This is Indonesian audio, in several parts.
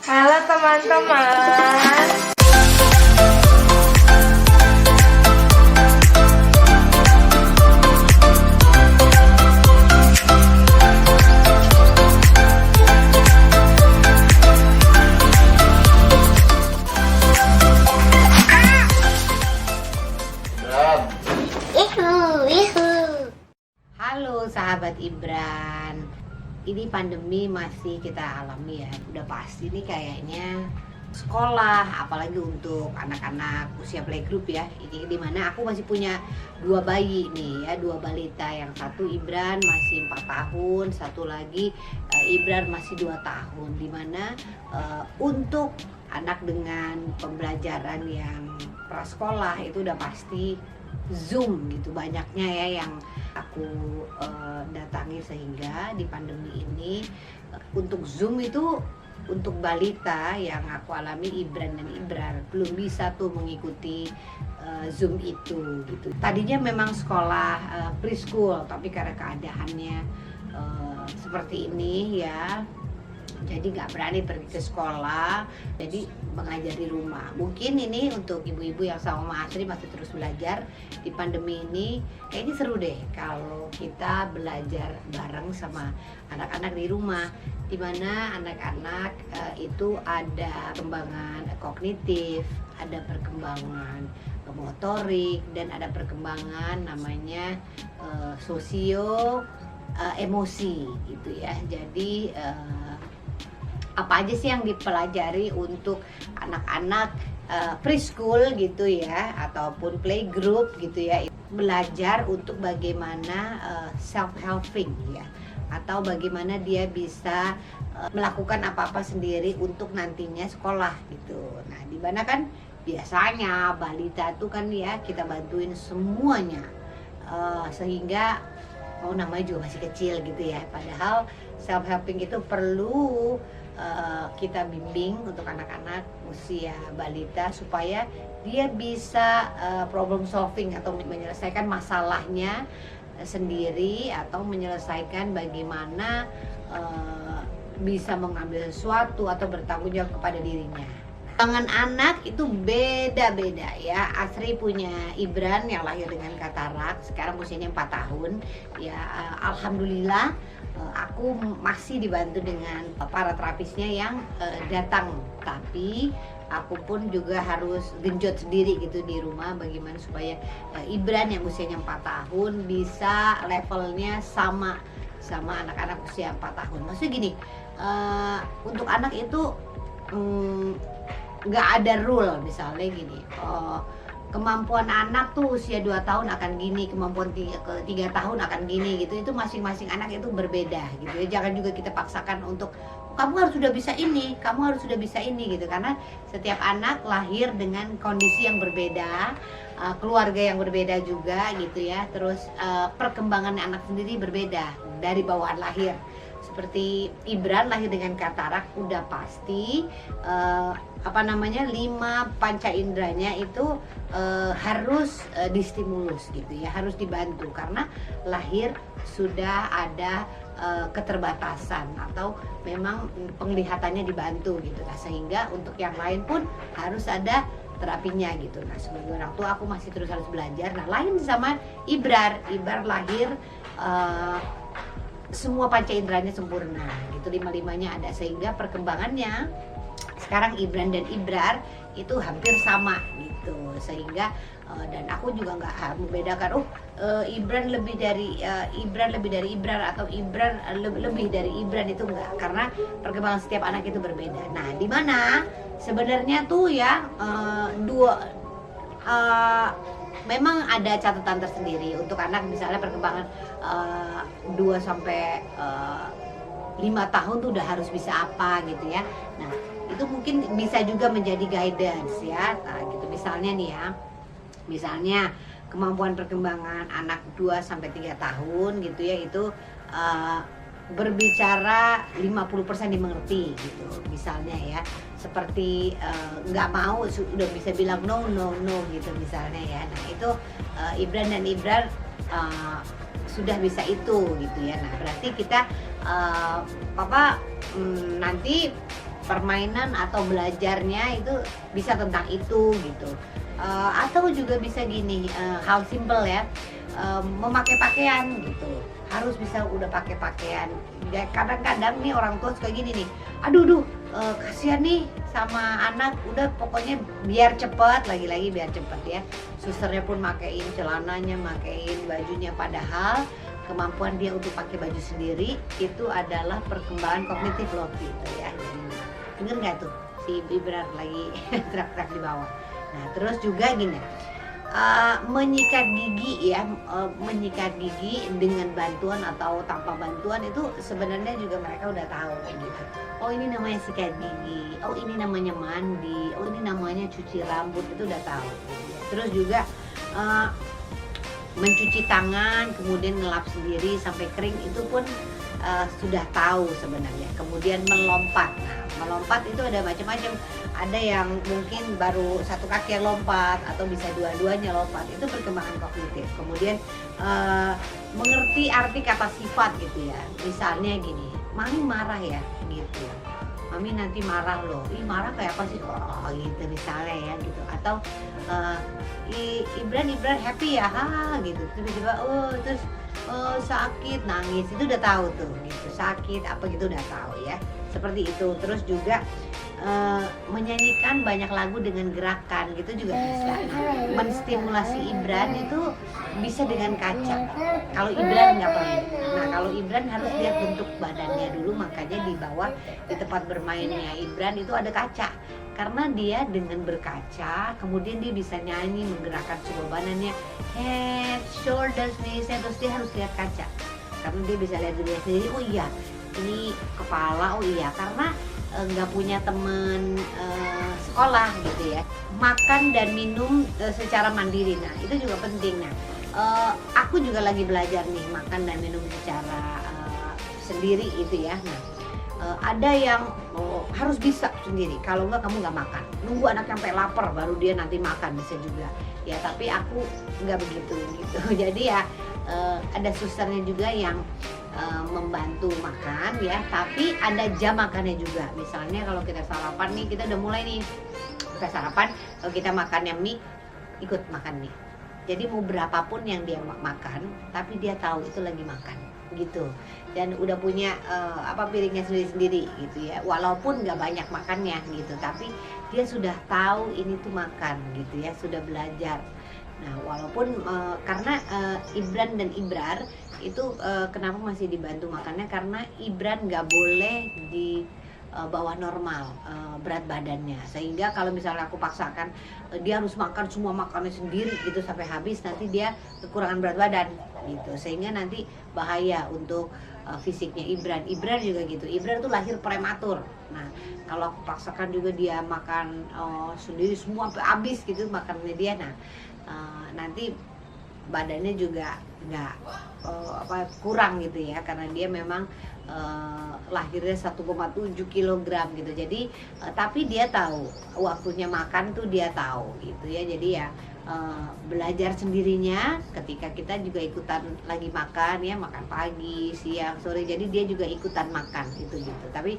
Halo teman-teman. Halo sahabat Ibran, ini pandemi masih kita alami ya. Udah pasti nih kayaknya sekolah, apalagi untuk anak-anak usia playgroup ya. Ini dimana aku masih punya dua bayi nih ya, dua balita. Yang satu Ibran masih 4 tahun, satu lagi Ibran masih 2 tahun. Dimana untuk anak dengan pembelajaran yang prasekolah itu udah pasti Zoom gitu, banyaknya ya yang aku datangi, sehingga di pandemi ini untuk Zoom itu untuk balita yang aku alami Ibran dan Ibrar belum bisa tuh mengikuti Zoom itu gitu. Tadinya memang sekolah preschool, tapi karena keadaannya seperti ini ya, jadi nggak berani pergi ke sekolah, jadi mengajar di rumah. Mungkin ini untuk ibu-ibu yang sama Asri masih terus belajar di pandemi ini, kayaknya seru deh kalau kita belajar bareng sama anak-anak di rumah, dimana anak-anak itu ada perkembangan kognitif, ada perkembangan motorik, dan ada perkembangan namanya sosio emosi gitu ya. Jadi apa aja sih yang dipelajari untuk anak-anak preschool gitu ya, ataupun playgroup gitu ya, belajar untuk bagaimana self-helping ya, atau bagaimana dia bisa melakukan apa-apa sendiri untuk nantinya sekolah gitu. Nah, di mana kan biasanya balita tuh kan ya kita bantuin semuanya, sehingga namanya juga masih kecil gitu ya, padahal self-helping itu perlu kita bimbing untuk anak-anak usia balita supaya dia bisa problem solving atau menyelesaikan masalahnya sendiri, atau menyelesaikan bagaimana bisa mengambil sesuatu atau bertanggung jawab kepada dirinya. Perkembangan anak itu beda-beda ya. Asri punya Ibran yang lahir dengan katarak, sekarang usianya 4 tahun ya. Alhamdulillah aku masih dibantu dengan para terapisnya yang datang, tapi aku pun juga harus genjot sendiri gitu di rumah, bagaimana supaya Ibran yang usianya 4 tahun bisa levelnya sama anak-anak usia 4 tahun. Maksudnya gini, untuk anak itu nggak ada rule, misalnya gini, kemampuan anak tuh usia 2 tahun akan gini, kemampuan 3 tahun akan gini gitu. Itu masing-masing anak itu berbeda gitu ya. Jangan juga kita paksakan untuk kamu harus sudah bisa ini, kamu harus sudah bisa ini gitu, karena setiap anak lahir dengan kondisi yang berbeda, keluarga yang berbeda juga gitu ya. Terus perkembangan anak sendiri berbeda dari bawaan lahir. Seperti Ibran lahir dengan katarak, udah pasti 5 panca inderanya itu harus distimulus gitu ya, harus dibantu karena lahir sudah ada keterbatasan atau memang penglihatannya dibantu gitu. Nah, sehingga untuk yang lain pun harus ada terapinya gitu. Nah, sebagai orang tua aku masih terus harus belajar. Nah, lain sama Ibrar lahir semua panca inderanya sempurna gitu, 5-5-nya ada, sehingga perkembangannya sekarang Ibran dan Ibrar itu hampir sama gitu. Sehingga dan aku juga nggak membedakan Ibran lebih dari Ibrar atau Ibran lebih dari Ibran, itu enggak, karena perkembangan setiap anak itu berbeda. Nah, di mana sebenarnya tuh ya memang ada catatan tersendiri untuk anak, misalnya perkembangan 2 sampai 5 tahun tuh udah harus bisa apa gitu ya. Nah, itu mungkin bisa juga menjadi guidance ya. Nah, gitu misalnya nih ya. Misalnya kemampuan perkembangan anak 2 sampai 3 tahun gitu ya, itu berbicara 50% dimengerti gitu misalnya ya. Seperti nggak mau sudah bisa bilang no gitu misalnya ya. Nah, itu Ibran dan Ibrar sudah bisa itu gitu ya. Nah, berarti kita nanti permainan atau belajarnya itu bisa tentang itu gitu. Atau juga bisa gini, hal simple ya, memakai pakaian gitu, harus bisa udah pakai pakaian. Ya, kadang-kadang nih orang tua suka gini nih, aduh kasihan nih sama anak, udah pokoknya biar cepet, lagi-lagi biar cepet ya, susternya pun makein celananya, makein bajunya, padahal kemampuan dia untuk pakai baju sendiri itu adalah perkembangan kognitif loh gitu ya. Denger nggak tuh si Ibrar lagi teriak-teriak di bawah. Nah terus juga gini, menyikat gigi ya, menyikat gigi dengan bantuan atau tanpa bantuan itu sebenarnya juga mereka udah tahu gitu. Oh ini namanya sikat gigi, oh ini namanya mandi, oh ini namanya cuci rambut, itu udah tahu gitu ya. Terus juga mencuci tangan, kemudian ngelap sendiri sampai kering, itu pun sudah tahu sebenarnya. Kemudian melompat, nah melompat itu ada macam-macam, ada yang mungkin baru satu kaki yang lompat atau bisa dua-duanya lompat, itu perkembangan kognitif. Kemudian mengerti arti kata sifat gitu ya, misalnya gini, mami marah ya gitu, mami nanti marah loh, ih marah kayak apa sih, oh gitu misalnya ya gitu. Atau Ibran happy ya, ha gitu, tiba-tiba terus sakit, nangis, itu udah tahu tuh gitu, sakit apa gitu udah tahu ya, seperti itu. Terus juga menyanyikan banyak lagu dengan gerakan gitu juga bisa. Nah, menstimulasi Ibran itu bisa dengan kaca. Kalau Ibran nggak perlu. Nah kalau Ibran harus lihat bentuk badannya dulu, makanya di bawah di tempat bermainnya Ibran itu ada kaca. Karena dia dengan berkaca, kemudian dia bisa nyanyi, menggerakkan semua badannya, head, shoulders, knees, terus dia harus lihat kaca. Karena dia bisa lihat diri sendiri, oh iya, ini kepala, oh iya, karena nggak punya temen sekolah gitu ya. Makan dan minum secara mandiri, nah itu juga penting. Nah, aku juga lagi belajar nih makan dan minum secara sendiri itu ya. Nah, ada yang harus bisa sendiri, kalau enggak kamu nggak makan, nunggu anak sampai lapar baru dia nanti makan, bisa juga ya. Tapi aku nggak begitu gitu. Jadi ya ada susternya juga yang membantu makan ya, tapi ada jam makannya juga. Misalnya kalau kita sarapan nih, kita udah mulai nih, kita sarapan, kalau kita makannya mie, ikut makan mie. Jadi mau berapapun yang dia makan, tapi dia tahu itu lagi makan gitu, dan udah punya piringnya sendiri-sendiri gitu ya, walaupun nggak banyak makannya gitu, tapi dia sudah tahu ini tuh makan gitu ya, sudah belajar. Nah walaupun karena Ibran dan Ibrar itu kenapa masih dibantu makannya, karena Ibran nggak boleh di bawah normal berat badannya, sehingga kalau misalnya aku paksakan dia harus makan semua makannya sendiri gitu sampai habis, nanti dia kekurangan berat badan gitu, sehingga nanti bahaya untuk fisiknya Ibran. Ibran juga gitu, Ibran tuh lahir prematur. Nah kalau aku paksakan juga dia makan sendiri semua sampai habis gitu makannya dia, nah nanti badannya juga nggak kurang gitu ya, karena dia memang lahirnya 1,7 kg gitu. Jadi tapi dia tahu waktunya makan tuh, dia tahu gitu ya. Jadi ya belajar sendirinya ketika kita juga ikutan lagi makan ya, makan pagi, siang, sore, jadi dia juga ikutan makan gitu. Tapi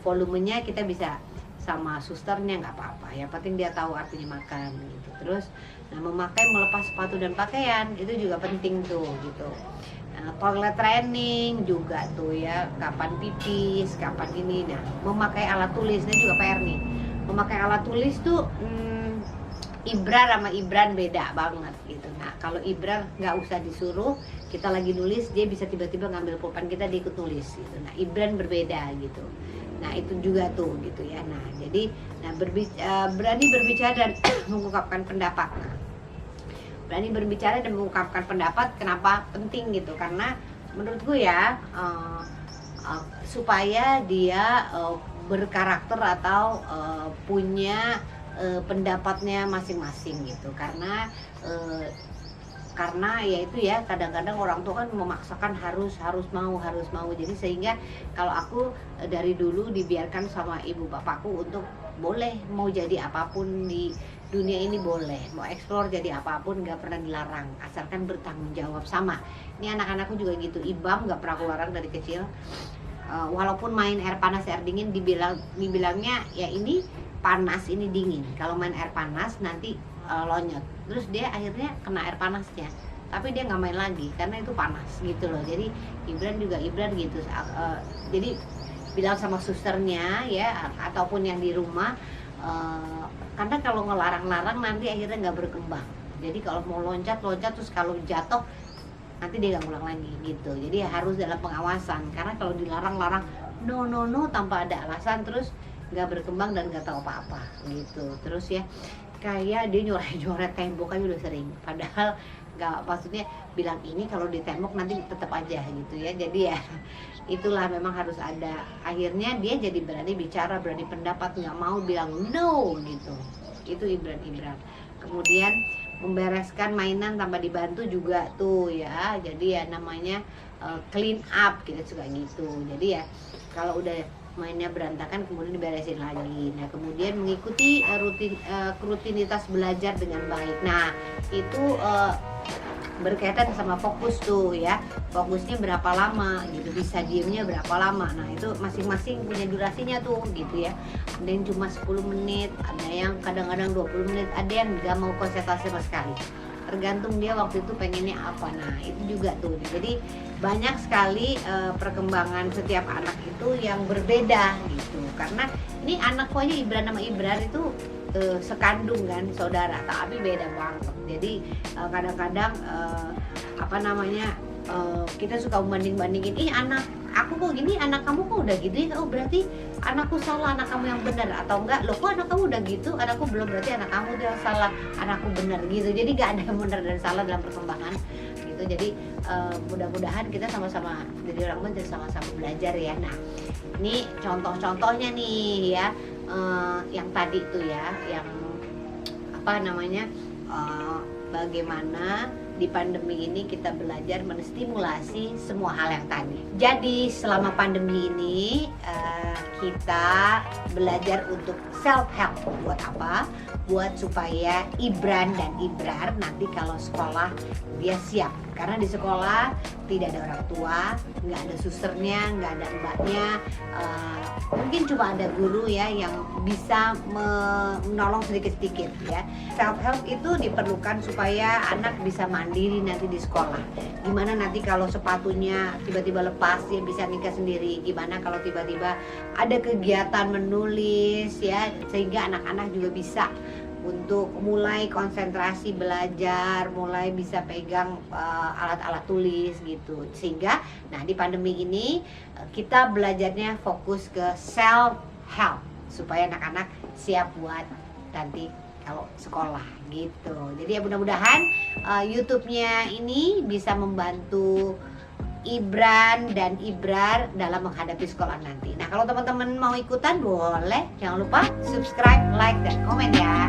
volumenya kita bisa sama susternya nggak apa-apa, yang penting dia tahu artinya makan gitu. Terus memakai, melepas sepatu dan pakaian itu juga penting tuh gitu. Toilet training juga tuh ya, kapan pipis, kapan ini. Nah memakai alat tulis, ini juga PR nih. Memakai alat tulis tuh Ibrar sama Ibran beda banget gitu. Nah kalau Ibrar nggak usah disuruh, kita lagi nulis dia bisa tiba-tiba ngambil pulpen kita, dia ikut nulis gitu. Nah Ibran berbeda gitu. Nah itu juga tuh gitu ya. Nah jadi berani berbicara dan mengungkapkan pendapat. Nah, berani berbicara dan mengungkapkan pendapat kenapa penting gitu, karena menurutku ya supaya dia berkarakter atau punya pendapatnya masing-masing gitu. Karena ya itu ya, kadang-kadang orang tua kan memaksakan harus mau, jadi sehingga kalau aku dari dulu dibiarkan sama ibu bapakku untuk boleh mau jadi apapun di dunia ini, boleh mau eksplor jadi apapun, nggak pernah dilarang asalkan bertanggung jawab. Sama ini anak-anakku juga gitu, Ibam nggak pernah aku larang dari kecil, walaupun main air panas air dingin dibilangnya ya ini panas ini dingin. Kalau main air panas nanti lonyot, terus dia akhirnya kena air panasnya, tapi dia nggak main lagi karena itu panas gitu loh. Jadi Ibran gitu, jadi bilang sama susternya ya ataupun yang di rumah, karena kalau ngelarang-larang nanti akhirnya nggak berkembang. Jadi kalau mau loncat terus kalau jatuh nanti dia nggak ngulang lagi gitu. Jadi harus dalam pengawasan, karena kalau dilarang-larang no tanpa ada alasan terus nggak berkembang dan nggak tahu apa-apa gitu. Terus ya kayak dia nyoret tembok aja udah sering, padahal nggak, maksudnya bilang ini kalau di tembok nanti tetap aja gitu ya. Jadi ya itulah memang harus ada. Akhirnya dia jadi berani bicara, berani pendapat, nggak mau bilang no gitu. Itu Ibran. Kemudian membereskan mainan tanpa dibantu juga tuh ya. Jadi ya namanya clean up, kita suka gitu. Jadi ya kalau udah mainnya berantakan kemudian diberesin lagi. Nah kemudian mengikuti rutinitas belajar dengan baik. Nah itu berkaitan sama fokus tuh ya, fokusnya berapa lama gitu, bisa diemnya berapa lama. Nah itu masing-masing punya durasinya tuh gitu ya. Ada yang cuma 10 menit, ada yang kadang-kadang 20 menit, ada yang gak mau konsentrasi sama sekali, tergantung dia waktu itu pengennya apa. Nah itu juga tuh, jadi banyak sekali perkembangan setiap anak itu yang berbeda gitu. Karena ini anak pokoknya Ibran sama Ibrar itu sekandung kan, saudara, tapi beda banget. Jadi kadang-kadang kita suka membanding-bandingin, ih anak aku kok gini, anak kamu kok udah gitu ya, oh berarti anakku salah, anak kamu yang benar. Atau enggak, loh kok anak kamu udah gitu, anakku belum, berarti anak kamu tuh yang salah, anakku benar gitu. Jadi gak ada yang benar dan salah dalam perkembangan gitu. Jadi mudah-mudahan kita sama-sama jadi orang benar, sama-sama belajar ya. Nah ini contoh-contohnya nih ya, yang tadi tuh ya, yang bagaimana di pandemi ini kita belajar menstimulasi semua hal yang tadi. Jadi selama pandemi ini kita belajar untuk self help. Buat apa? Buat supaya Ibran dan Ibrar nanti kalau sekolah dia siap. Karena di sekolah tidak ada orang tua, nggak ada susternya, nggak ada mbaknya, mungkin cuma ada guru ya yang bisa menolong sedikit-sedikit ya. Self help itu diperlukan supaya anak bisa mandiri nanti di sekolah. Gimana nanti kalau sepatunya tiba-tiba lepas, dia bisa nikah sendiri. Gimana kalau tiba-tiba ada kegiatan menulis ya, sehingga anak-anak juga bisa untuk mulai konsentrasi belajar, mulai bisa pegang alat-alat tulis gitu. Sehingga nah di pandemi ini kita belajarnya fokus ke self help supaya anak-anak siap buat nanti kalau sekolah gitu. Jadi ya mudah-mudahan YouTube-nya ini bisa membantu Ibran dan Ibrar dalam menghadapi sekolah nanti. Nah kalau teman-teman mau ikutan boleh, jangan lupa subscribe, like, dan komen ya.